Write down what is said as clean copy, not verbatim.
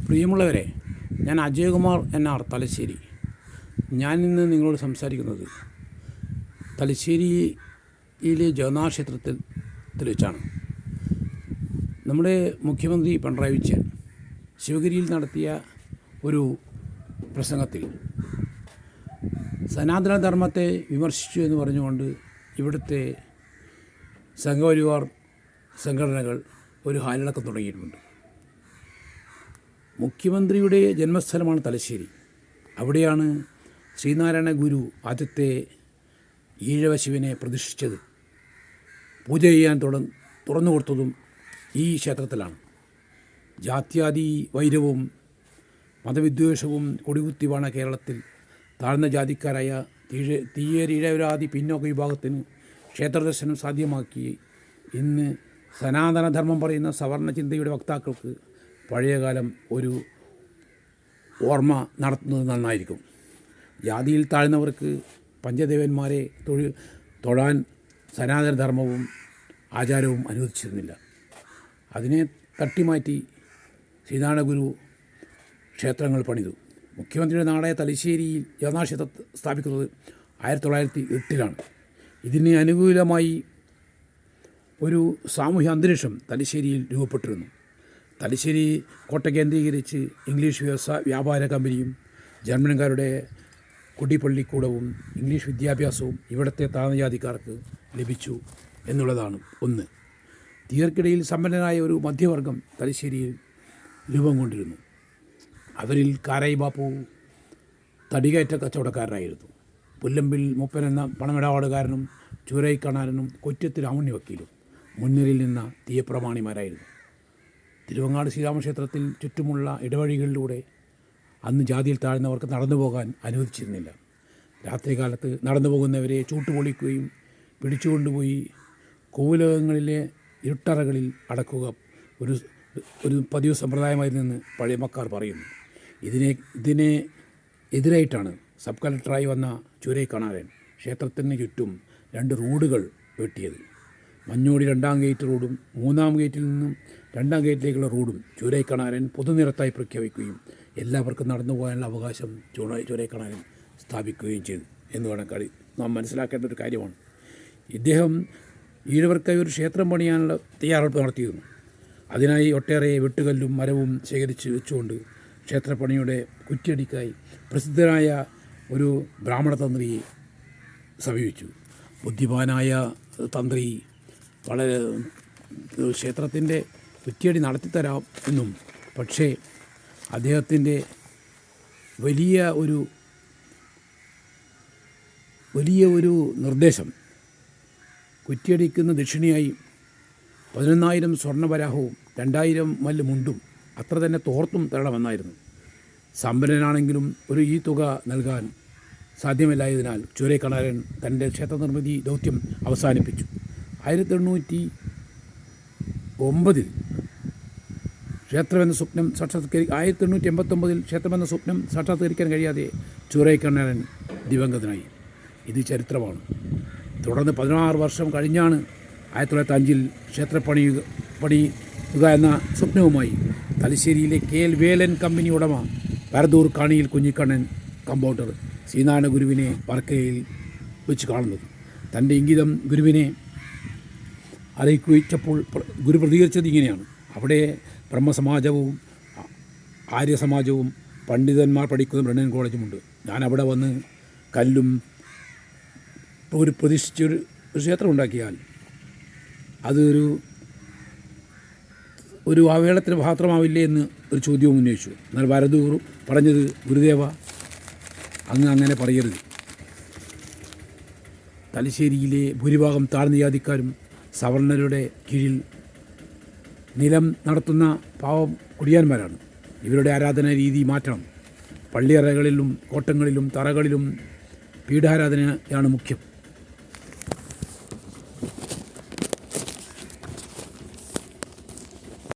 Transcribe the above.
പ്രിയമുള്ളവരെ, ഞാൻ അജയകുമാർ NR തലശ്ശേരി. ഞാനിന്ന് നിങ്ങളോട് സംസാരിക്കുന്നത് തലശ്ശേരിയിലെ ജഗന്നാഥ ക്ഷേത്രത്തിൽ വെച്ചാണ്. നമ്മുടെ മുഖ്യമന്ത്രി പിണറായി വിജയൻ ശിവഗിരിയിൽ നടത്തിയ ഒരു പ്രസംഗത്തിൽ സനാതനധർമ്മത്തെ വിമർശിച്ചു എന്ന് പറഞ്ഞുകൊണ്ട് ഇവിടുത്തെ സംഘപരിവാർ സംഘടനകൾ ഒരു ഹാലിളക്കം തുടങ്ങിയിട്ടുണ്ട്. മുഖ്യമന്ത്രിയുടെ ജന്മസ്ഥലമാണ് തലശ്ശേരി. അവിടെയാണ് ശ്രീനാരായണ ഗുരു ആദ്യത്തെ ഈഴവ ശിവനെ പ്രതിഷ്ഠിച്ചത്. പൂജ ചെയ്യാൻ തുറന്നു കൊടുത്തതും ഈ ക്ഷേത്രത്തിലാണ്. ജാത്യാദി വൈരവും മതവിദ്വേഷവും കൊടികുത്തിവാണ് കേരളത്തിൽ താഴ്ന്ന ജാതിക്കാരായ തീയരീഴവരാദി പിന്നോക്ക വിഭാഗത്തിന് ക്ഷേത്രദർശനം സാധ്യമാക്കി. ഇന്ന് സനാതനധർമ്മം പറയുന്ന സവർണ ചിന്തയുടെ വക്താക്കൾക്ക് പഴയകാലം ഒരു ഓർമ്മ നടത്തുന്നത് നന്നായിരിക്കും. ജാതിയിൽ താഴ്ന്നവർക്ക് പഞ്ചദേവന്മാരെ തൊഴാൻ സനാതനധർമ്മവും ആചാരവും അനുവദിച്ചിരുന്നില്ല. അതിനെ തട്ടിമാറ്റി ശ്രീനാരായണ ഗുരു ക്ഷേത്രങ്ങൾ പണിതു. മുഖ്യമന്ത്രിയുടെ നാടായ തലശ്ശേരിയിൽ ജഗന്നാഥ ക്ഷേത്രം സ്ഥാപിക്കുന്നത് 1908-ലാണ്. ഇതിന് അനുകൂലമായി ഒരു സാമൂഹ്യ അന്തരീക്ഷം തലശ്ശേരിയിൽ രൂപപ്പെട്ടിരുന്നു. തലശ്ശേരി കോട്ട കേന്ദ്രീകരിച്ച് ഇംഗ്ലീഷ് വ്യാപാര കമ്പനിയും ജർമ്മൻകാരുടെ കുടിപ്പള്ളിക്കൂടവും ഇംഗ്ലീഷ് വിദ്യാഭ്യാസവും ഇവിടുത്തെ താഴ്ന്നജാതിക്കാർക്ക് ലഭിച്ചു എന്നുള്ളതാണ് ഒന്ന്. തീർക്കിടയിൽ സമ്പന്നനായ ഒരു മധ്യവർഗം തലശ്ശേരിയിൽ രൂപം കൊണ്ടിരുന്നു. അവരിൽ കാരായി ബാപ്പു തടികയറ്റ കച്ചവടക്കാരനായിരുന്നു. പുല്ലമ്പിൽ മൂപ്പൻ എന്ന പണമിടപാടുകാരനും ചൂരൈക്കണാരനും കൊറ്റത്തിൽ അമുണ്ണി വക്കീലും മുൻനിരയിൽ നിന്ന തീയപ്രമാണിമാരായിരുന്നു. തിരുവങ്ങാട് ശ്രീരാമക്ഷേത്രത്തിൽ ചുറ്റുമുള്ള ഇടവഴികളിലൂടെ അന്ന് ജാതിയിൽ താഴ്ന്നവർക്ക് നടന്നു പോകാൻ അനുവദിച്ചിരുന്നില്ല. രാത്രികാലത്ത് നടന്നു പോകുന്നവരെ ചൂട്ടുപൊളിക്കുകയും പിടിച്ചുകൊണ്ടുപോയി കോവിലകങ്ങളിലെ ഇരുട്ടറകളിൽ അടക്കുക ഒരു പതിവ് സമ്പ്രദായമായിരുന്നെന്ന് പഴമക്കാർ പറയുന്നു. ഇതിനെ എതിരായിട്ടാണ് സബ് കളക്ടറായി വന്ന ചൂരൈക്കണാരൻ ക്ഷേത്രത്തിന് ചുറ്റും 2 റോഡുകൾ വെട്ടിയത്. മഞ്ഞോടി 2ാം ഗേറ്റ് റോഡും 3ാം ഗേറ്റിൽ നിന്നും 2ാം ഗേറ്റിലേക്കുള്ള റോഡും ചൂരൈക്കണാരൻ പൊതുനിരത്തായി പ്രഖ്യാപിക്കുകയും എല്ലാവർക്കും നടന്നു പോകാനുള്ള അവകാശം ചൂരൈക്കണാരൻ സ്ഥാപിക്കുകയും ചെയ്തു എന്ന് വേണം നാം മനസ്സിലാക്കേണ്ട ഒരു കാര്യമാണ്. ഇദ്ദേഹം ഈഴവർക്കായി ഒരു ക്ഷേത്രം പണിയാനുള്ള തയ്യാറെടുപ്പ് നടത്തിയിരുന്നു. അതിനായി ഒട്ടേറെ വെട്ടുകല്ലും മരവും ശേഖരിച്ച് വെച്ചുകൊണ്ട് ക്ഷേത്രപ്പണിയുടെ കുറ്റിയടിക്കായി പ്രസിദ്ധനായ ഒരു ബ്രാഹ്മണ തന്ത്രിയെ സമീപിച്ചു. ബുദ്ധിമാനായ തന്ത്രി വളരെ ക്ഷേത്രത്തിൻ്റെ കുറ്റിയടി നടത്തിത്തരാം എന്നും, പക്ഷേ അദ്ദേഹത്തിൻ്റെ വലിയ ഒരു നിർദ്ദേശം കുറ്റിയടിക്കുന്ന ദക്ഷിണയായി 11,000 സ്വർണ്ണവരാഹവും 2,000 മല്ല് മുണ്ടും അത്ര തന്നെ തോർത്തും തരണമെന്നായിരുന്നു. സമ്പന്നനാണെങ്കിലും ഈ തുക നൽകാൻ സാധ്യമല്ലായതിനാൽ ചൂരൈക്കണാരൻ തൻ്റെ ക്ഷേത്രനിർമ്മിതി ദൗത്യം അവസാനിപ്പിച്ചു. 1889 ക്ഷേത്രമെന്ന സ്വപ്നം 1889 ക്ഷേത്രമെന്ന സ്വപ്നം സാക്ഷാത്കരിക്കാൻ കഴിയാതെ ചൂരൈക്കണാരൻ ദിവംഗതനായി. ഇത് ചരിത്രമാണ്. തുടർന്ന് 16 വർഷം കഴിഞ്ഞാണ് 1905 ക്ഷേത്രപ്പണിയുക എന്ന സ്വപ്നവുമായി തലശ്ശേരിയിലെ KL വേലൻ കമ്പനി ഉടമ പരദൂർ കാണിയിൽ കുഞ്ഞിക്കണ്ണൻ കമ്പൗണ്ടർ ശ്രീനാരായണ ഗുരുവിനെ വർക്കലയിൽ വെച്ച് കാണുന്നത്. തൻ്റെ ഇംഗിതം ഗുരുവിനെ അറിയിച്ചപ്പോൾ ഗുരു പ്രതികരിച്ചത് ഇങ്ങനെയാണ്: അവിടെ ബ്രഹ്മസമാജവും ആര്യസമാജവും പണ്ഡിതന്മാർ പഠിക്കുന്ന ബ്രണ്ണൻ കോളേജുമുണ്ട്. ഞാൻ അവിടെ വന്ന് കല്ലും ഒരു പ്രതിഷ്ഠിച്ചൊരു ക്ഷേത്രം ഉണ്ടാക്കിയാൽ അതൊരു അവഹേളനത്തിന് പാത്രമാവില്ലേ എന്ന് ഒരു ചോദ്യവും ഉന്നയിച്ചു. എന്നാൽ പരദൂർ പറഞ്ഞത്: ഗുരുദേവ, അങ്ങനെ പറയരുത്. തലശ്ശേരിയിലെ ഭൂരിഭാഗം താഴ്ന്ന ജാതിക്കാരും സവർണരുടെ കീഴിൽ നിലം നടത്തുന്ന പാവം കുടിയാന്മാരാണ്. ഇവരുടെ ആരാധനാ രീതി മാറ്റണം. പള്ളിയറകളിലും കോട്ടങ്ങളിലും തറകളിലും പീഠാരാധനയാണ് മുഖ്യം.